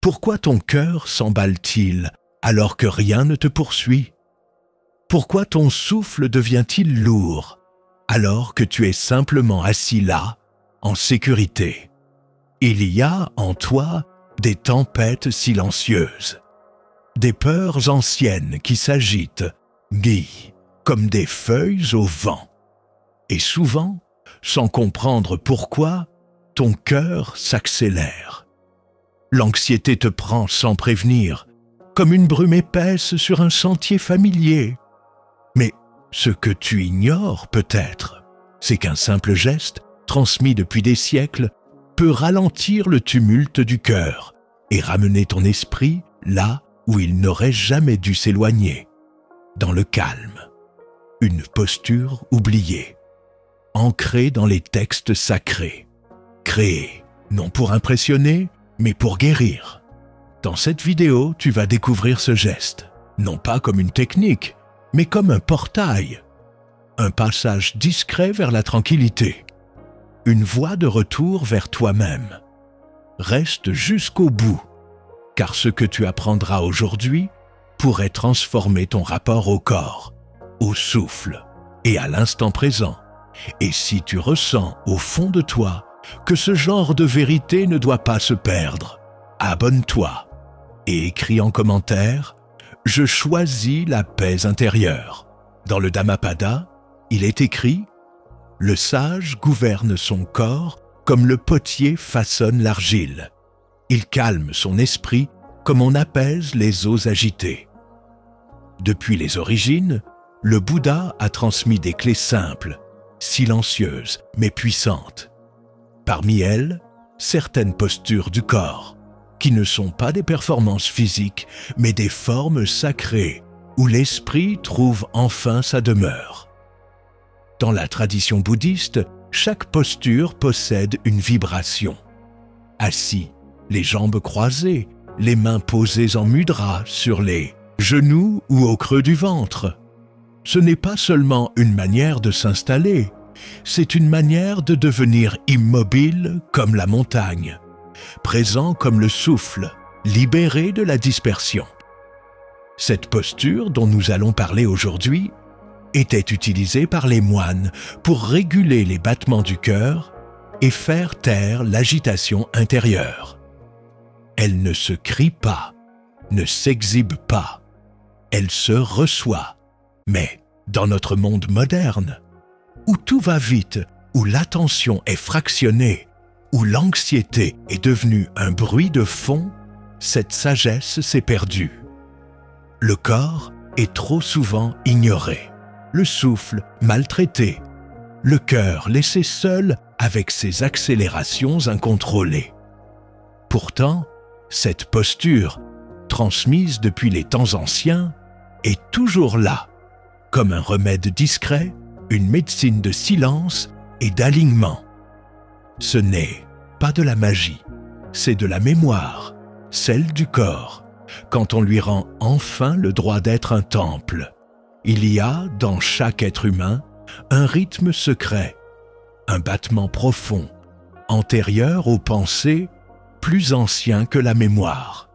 Pourquoi ton cœur s'emballe-t-il alors que rien ne te poursuit? Pourquoi ton souffle devient-il lourd alors que tu es simplement assis là, en sécurité? Il y a en toi des tempêtes silencieuses, des peurs anciennes qui s'agitent, guillent, comme des feuilles au vent. Et souvent, sans comprendre pourquoi, ton cœur s'accélère. L'anxiété te prend sans prévenir, comme une brume épaisse sur un sentier familier. Mais ce que tu ignores peut-être, c'est qu'un simple geste, transmis depuis des siècles, peut ralentir le tumulte du cœur et ramener ton esprit là où il n'aurait jamais dû s'éloigner, dans le calme. Une posture oubliée, ancrée dans les textes sacrés, créée non pour impressionner, mais pour guérir. Dans cette vidéo, tu vas découvrir ce geste, non pas comme une technique, mais comme un portail, un passage discret vers la tranquillité, une voie de retour vers toi-même. Reste jusqu'au bout, car ce que tu apprendras aujourd'hui pourrait transformer ton rapport au corps, au souffle et à l'instant présent. Et si tu ressens au fond de toi que ce genre de vérité ne doit pas se perdre, abonne-toi et écris en commentaire « Je choisis la paix intérieure ». Dans le Dhammapada, il est écrit « Le sage gouverne son corps comme le potier façonne l'argile. Il calme son esprit comme on apaise les eaux agitées. » Depuis les origines, le Bouddha a transmis des clés simples, silencieuses mais puissantes. Parmi elles, certaines postures du corps, qui ne sont pas des performances physiques, mais des formes sacrées où l'esprit trouve enfin sa demeure. Dans la tradition bouddhiste, chaque posture possède une vibration. Assis, les jambes croisées, les mains posées en mudra sur les genoux ou au creux du ventre. Ce n'est pas seulement une manière de s'installer, c'est une manière de devenir immobile comme la montagne, présent comme le souffle, libéré de la dispersion. Cette posture dont nous allons parler aujourd'hui était utilisée par les moines pour réguler les battements du cœur et faire taire l'agitation intérieure. Elle ne se crie pas, ne s'exhibe pas, elle se reçoit. Mais dans notre monde moderne, où tout va vite, où l'attention est fractionnée, où l'anxiété est devenue un bruit de fond, cette sagesse s'est perdue. Le corps est trop souvent ignoré, le souffle maltraité, le cœur laissé seul avec ses accélérations incontrôlées. Pourtant, cette posture, transmise depuis les temps anciens, est toujours là, comme un remède discret, une médecine de silence et d'alignement. Ce n'est pas de la magie, c'est de la mémoire, celle du corps, quand on lui rend enfin le droit d'être un temple. Il y a, dans chaque être humain, un rythme secret, un battement profond, antérieur aux pensées, plus ancien que la mémoire.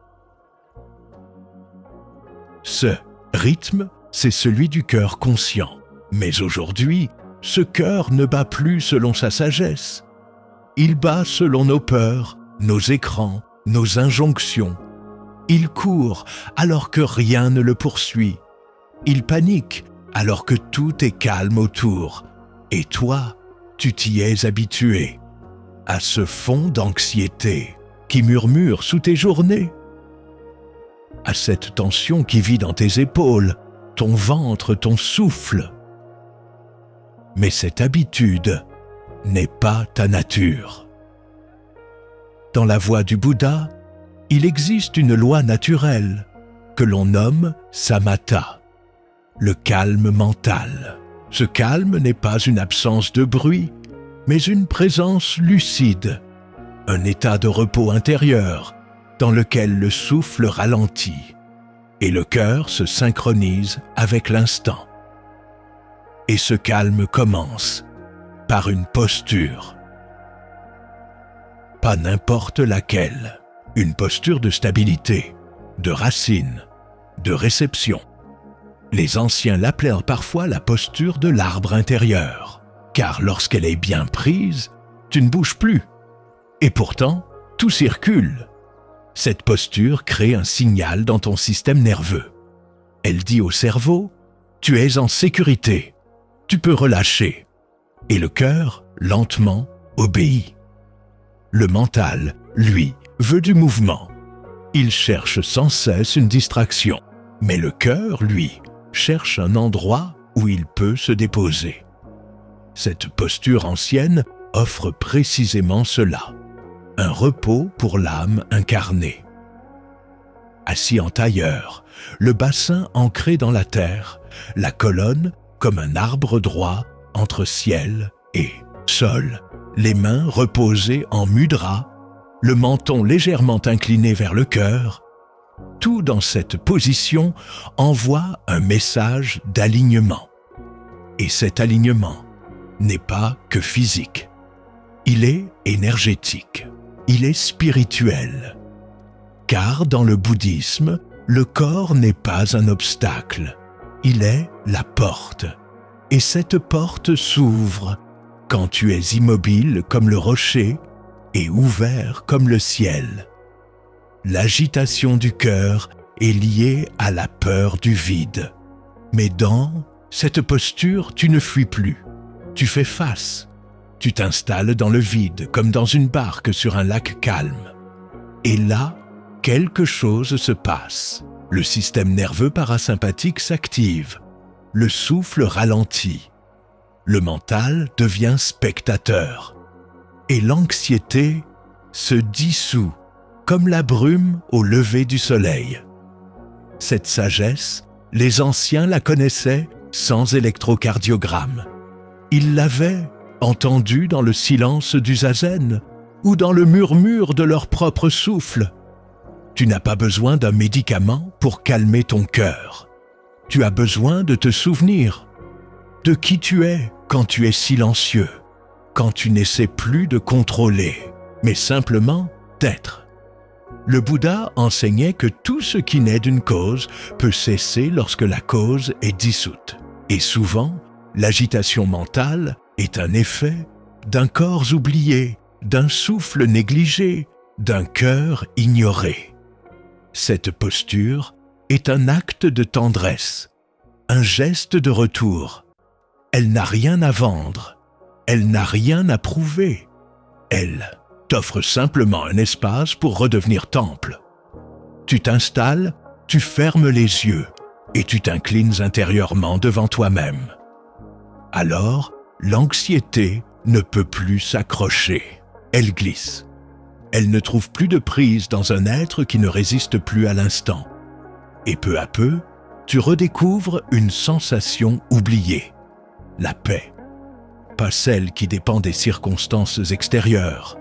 Ce rythme, c'est celui du cœur conscient. Mais aujourd'hui, ce cœur ne bat plus selon sa sagesse. Il bat selon nos peurs, nos écrans, nos injonctions. Il court alors que rien ne le poursuit. Il panique alors que tout est calme autour. Et toi, tu t'y es habitué à ce fond d'anxiété qui murmure sous tes journées, à cette tension qui vit dans tes épaules, ton ventre, ton souffle. Mais cette habitude n'est pas ta nature. Dans la voie du Bouddha, il existe une loi naturelle que l'on nomme samatha, le calme mental. Ce calme n'est pas une absence de bruit, mais une présence lucide, un état de repos intérieur dans lequel le souffle ralentit et le cœur se synchronise avec l'instant. Et ce calme commence par une posture. Pas n'importe laquelle, une posture de stabilité, de racine, de réception. Les anciens l'appelèrent parfois la posture de l'arbre intérieur, car lorsqu'elle est bien prise, tu ne bouges plus. Et pourtant, tout circule. Cette posture crée un signal dans ton système nerveux. Elle dit au cerveau, tu es en sécurité, tu peux relâcher. Et le cœur, lentement, obéit. Le mental, lui, veut du mouvement. Il cherche sans cesse une distraction. Mais le cœur, lui, cherche un endroit où il peut se déposer. Cette posture ancienne offre précisément cela, un repos pour l'âme incarnée. Assis en tailleur, le bassin ancré dans la terre, la colonne comme un arbre droit entre ciel et sol, les mains reposées en mudra, le menton légèrement incliné vers le cœur, tout dans cette position envoie un message d'alignement. Et cet alignement n'est pas que physique. Il est énergétique, il est spirituel. Car dans le bouddhisme, le corps n'est pas un obstacle, il est la porte. Et cette porte s'ouvre quand tu es immobile comme le rocher et ouvert comme le ciel. L'agitation du cœur est liée à la peur du vide. Mais dans cette posture, tu ne fuis plus. Tu fais face. Tu t'installes dans le vide comme dans une barque sur un lac calme. Et là, quelque chose se passe. Le système nerveux parasympathique s'active. Le souffle ralentit. Le mental devient spectateur. Et l'anxiété se dissout comme la brume au lever du soleil. Cette sagesse, les anciens la connaissaient sans électrocardiogramme. Ils l'avaient entendue dans le silence du zazen ou dans le murmure de leur propre souffle. Tu n'as pas besoin d'un médicament pour calmer ton cœur. Tu as besoin de te souvenir de qui tu es quand tu es silencieux, quand tu n'essaies plus de contrôler, mais simplement d'être. Le Bouddha enseignait que tout ce qui naît d'une cause peut cesser lorsque la cause est dissoute. Et souvent, l'agitation mentale est un effet d'un corps oublié, d'un souffle négligé, d'un cœur ignoré. Cette posture est un acte de tendresse, un geste de retour. Elle n'a rien à vendre, elle n'a rien à prouver. Elle t'offre simplement un espace pour redevenir temple. Tu t'installes, tu fermes les yeux et tu t'inclines intérieurement devant toi-même. Alors, l'anxiété ne peut plus s'accrocher. Elle glisse. Elle ne trouve plus de prise dans un être qui ne résiste plus à l'instant. Et peu à peu, tu redécouvres une sensation oubliée, la paix. Pas celle qui dépend des circonstances extérieures,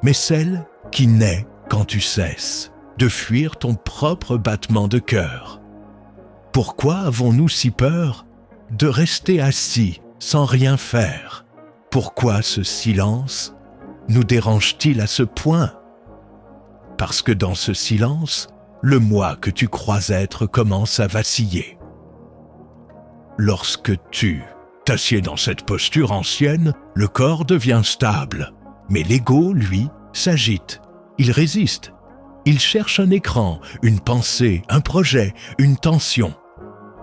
mais celle qui naît quand tu cesses de fuir ton propre battement de cœur. Pourquoi avons-nous si peur de rester assis sans rien faire? Pourquoi ce silence nous dérange-t-il à ce point? Parce que dans ce silence, le moi que tu crois être commence à vaciller. Lorsque tu t'assieds dans cette posture ancienne, le corps devient stable. Mais l'ego, lui, s'agite. Il résiste. Il cherche un écran, une pensée, un projet, une tension.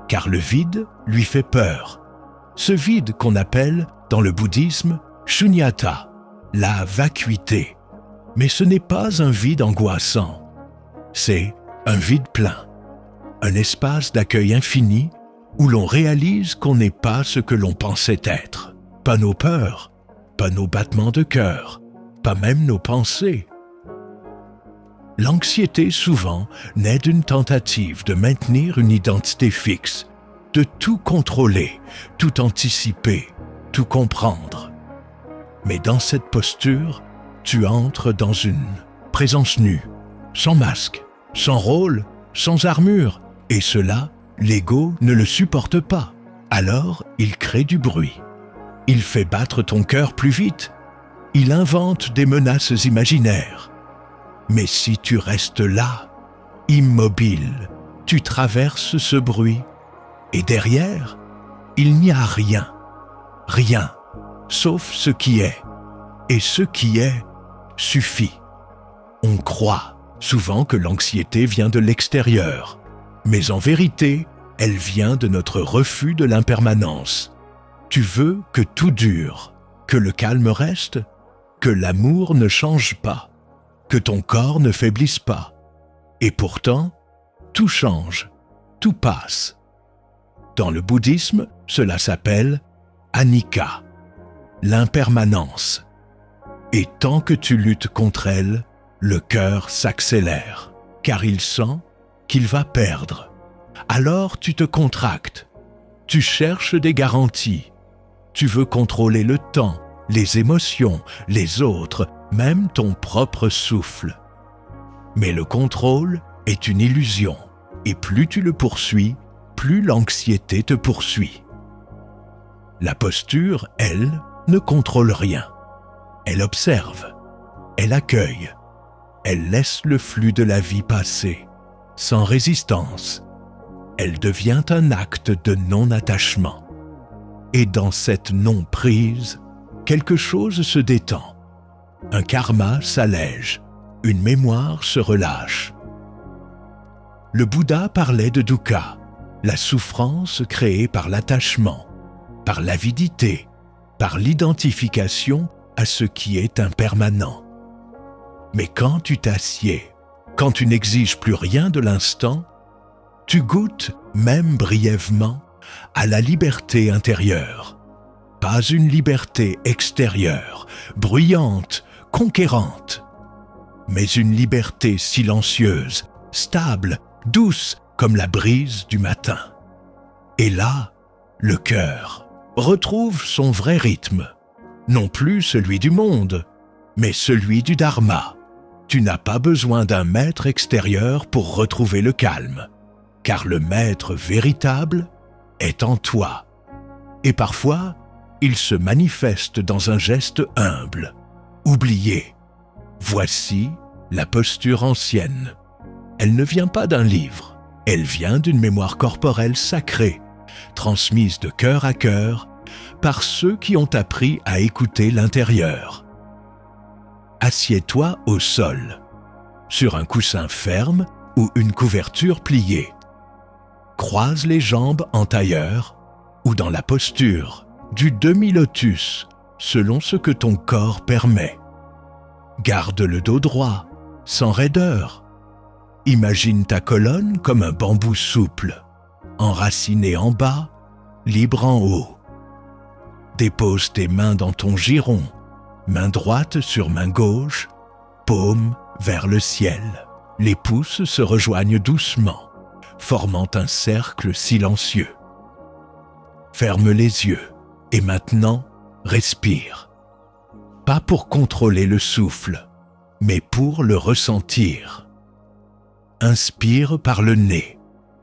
Car le vide lui fait peur. Ce vide qu'on appelle, dans le bouddhisme, shunyata, la vacuité. Mais ce n'est pas un vide angoissant. C'est un vide plein. Un espace d'accueil infini où l'on réalise qu'on n'est pas ce que l'on pensait être. Pas nos peurs, pas nos battements de cœur, pas même nos pensées. L'anxiété, souvent, naît d'une tentative de maintenir une identité fixe, de tout contrôler, tout anticiper, tout comprendre. Mais dans cette posture, tu entres dans une présence nue, sans masque, sans rôle, sans armure, et cela, l'ego ne le supporte pas. Alors, il crée du bruit. Il fait battre ton cœur plus vite. Il invente des menaces imaginaires. Mais si tu restes là, immobile, tu traverses ce bruit, et derrière, il n'y a rien, rien, sauf ce qui est. Et ce qui est suffit. On croit souvent que l'anxiété vient de l'extérieur, mais en vérité, elle vient de notre refus de l'impermanence. Tu veux que tout dure, que le calme reste, que l'amour ne change pas, que ton corps ne faiblisse pas. Et pourtant, tout change, tout passe. Dans le bouddhisme, cela s'appelle anicca, l'impermanence. Et tant que tu luttes contre elle, le cœur s'accélère, car il sent qu'il va perdre. Alors tu te contractes, tu cherches des garanties, tu veux contrôler le temps, les émotions, les autres, même ton propre souffle. Mais le contrôle est une illusion, et plus tu le poursuis, plus l'anxiété te poursuit. La posture, elle, ne contrôle rien. Elle observe, elle accueille, elle laisse le flux de la vie passer, sans résistance. Elle devient un acte de non-attachement. Et dans cette non-prise, quelque chose se détend. Un karma s'allège, une mémoire se relâche. Le Bouddha parlait de dukkha, la souffrance créée par l'attachement, par l'avidité, par l'identification à ce qui est impermanent. Mais quand tu t'assieds, quand tu n'exiges plus rien de l'instant, tu goûtes, même brièvement, à la liberté intérieure. Pas une liberté extérieure, bruyante, conquérante, mais une liberté silencieuse, stable, douce comme la brise du matin. Et là, le cœur retrouve son vrai rythme, non plus celui du monde, mais celui du Dharma. Tu n'as pas besoin d'un maître extérieur pour retrouver le calme, car le maître véritable est en toi. Et parfois, il se manifeste dans un geste humble, oublié. Voici la posture ancienne. Elle ne vient pas d'un livre, elle vient d'une mémoire corporelle sacrée, transmise de cœur à cœur par ceux qui ont appris à écouter l'intérieur. Assieds-toi au sol, sur un coussin ferme ou une couverture pliée. Croise les jambes en tailleur ou dans la posture du demi-lotus, selon ce que ton corps permet. Garde le dos droit, sans raideur. Imagine ta colonne comme un bambou souple, enraciné en bas, libre en haut. Dépose tes mains dans ton giron, main droite sur main gauche, paume vers le ciel. Les pouces se rejoignent doucement, formant un cercle silencieux. Ferme les yeux et maintenant, respire. Pas pour contrôler le souffle, mais pour le ressentir. Inspire par le nez,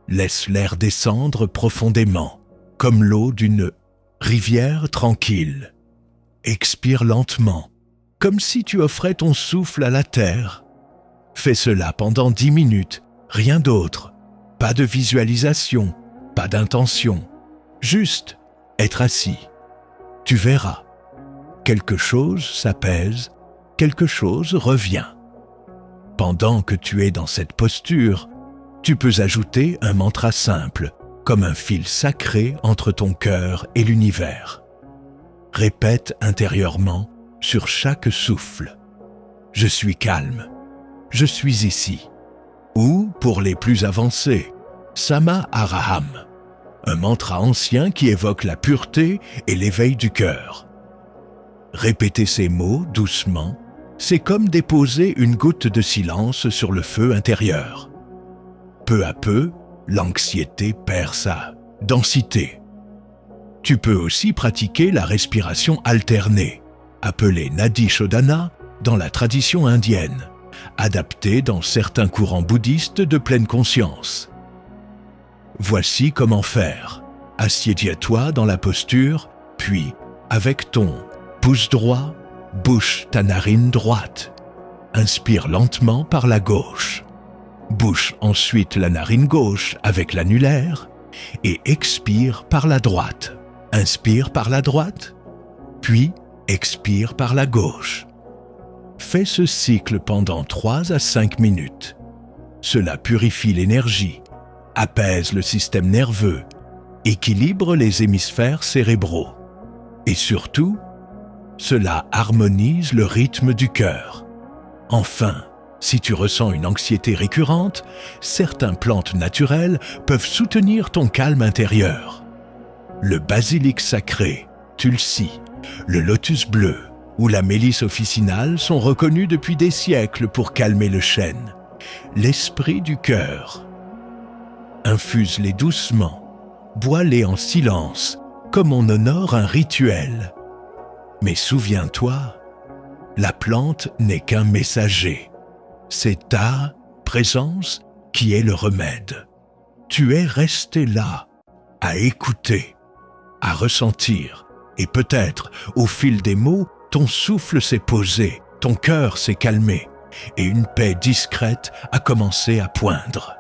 laisse l'air descendre profondément, comme l'eau d'une rivière tranquille. Expire lentement, comme si tu offrais ton souffle à la terre. Fais cela pendant 10 minutes, rien d'autre. Pas de visualisation, pas d'intention. Juste être assis. Tu verras. Quelque chose s'apaise, quelque chose revient. Pendant que tu es dans cette posture, tu peux ajouter un mantra simple, comme un fil sacré entre ton cœur et l'univers. Répète intérieurement sur chaque souffle. Je suis calme. Je suis ici. Ou, pour les plus avancés, Sama Araham, un mantra ancien qui évoque la pureté et l'éveil du cœur. Répéter ces mots doucement, c'est comme déposer une goutte de silence sur le feu intérieur. Peu à peu, l'anxiété perd sa densité. Tu peux aussi pratiquer la respiration alternée, appelée Nadi Shodhana dans la tradition indienne, adaptée dans certains courants bouddhistes de pleine conscience. Voici comment faire. Assieds-toi dans la posture, puis, avec ton pouce droit, bouche ta narine droite. Inspire lentement par la gauche. Bouche ensuite la narine gauche avec l'annulaire et expire par la droite. Inspire par la droite, puis expire par la gauche. Fais ce cycle pendant 3 à 5 minutes. Cela purifie l'énergie, apaise le système nerveux, équilibre les hémisphères cérébraux. Et surtout, cela harmonise le rythme du cœur. Enfin, si tu ressens une anxiété récurrente, certaines plantes naturelles peuvent soutenir ton calme intérieur. Le basilic sacré, tulsi, le lotus bleu ou la mélisse officinale sont reconnus depuis des siècles pour calmer le chêne, l'esprit du cœur. Infuse-les doucement, bois-les en silence, comme on honore un rituel. Mais souviens-toi, la plante n'est qu'un messager. C'est ta présence qui est le remède. Tu es resté là, à écouter, à ressentir, et peut-être, au fil des mots, ton souffle s'est posé, ton cœur s'est calmé, et une paix discrète a commencé à poindre.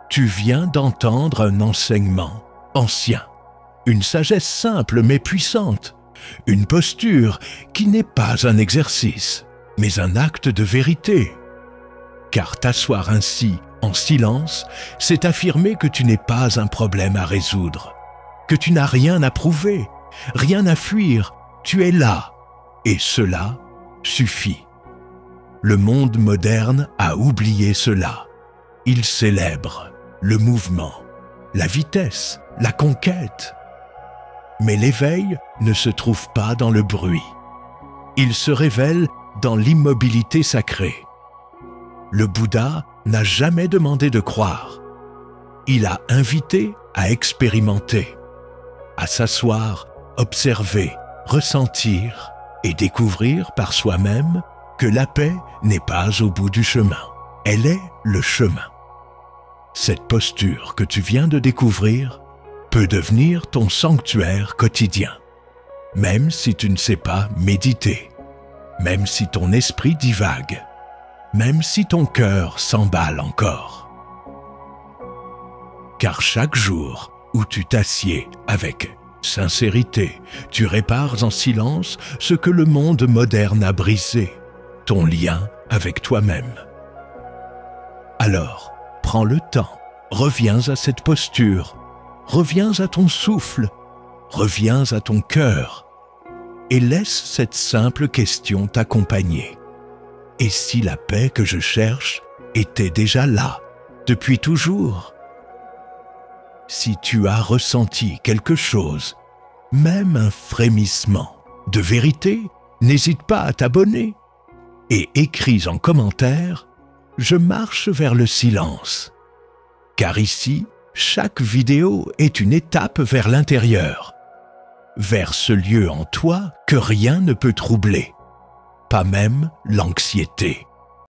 Tu viens d'entendre un enseignement ancien, une sagesse simple mais puissante, une posture qui n'est pas un exercice, mais un acte de vérité. Car t'asseoir ainsi, en silence, c'est affirmer que tu n'es pas un problème à résoudre, que tu n'as rien à prouver, rien à fuir, tu es là, et cela suffit. Le monde moderne a oublié cela. Il célèbre le mouvement, la vitesse, la conquête. Mais l'éveil ne se trouve pas dans le bruit. Il se révèle dans l'immobilité sacrée. Le Bouddha n'a jamais demandé de croire. Il a invité à expérimenter, à s'asseoir, observer, ressentir et découvrir par soi-même que la paix n'est pas au bout du chemin. Elle est le chemin. Cette posture que tu viens de découvrir peut devenir ton sanctuaire quotidien, même si tu ne sais pas méditer, même si ton esprit divague, même si ton cœur s'emballe encore. Car chaque jour où tu t'assieds avec sincérité, tu répares en silence ce que le monde moderne a brisé, ton lien avec toi-même. Alors, prends le temps, reviens à cette posture, reviens à ton souffle, reviens à ton cœur et laisse cette simple question t'accompagner. Et si la paix que je cherche était déjà là, depuis toujours? Si tu as ressenti quelque chose, même un frémissement de vérité, n'hésite pas à t'abonner et écris en commentaire « Je marche vers le silence ». Car ici, chaque vidéo est une étape vers l'intérieur, vers ce lieu en toi que rien ne peut troubler, pas même l'anxiété.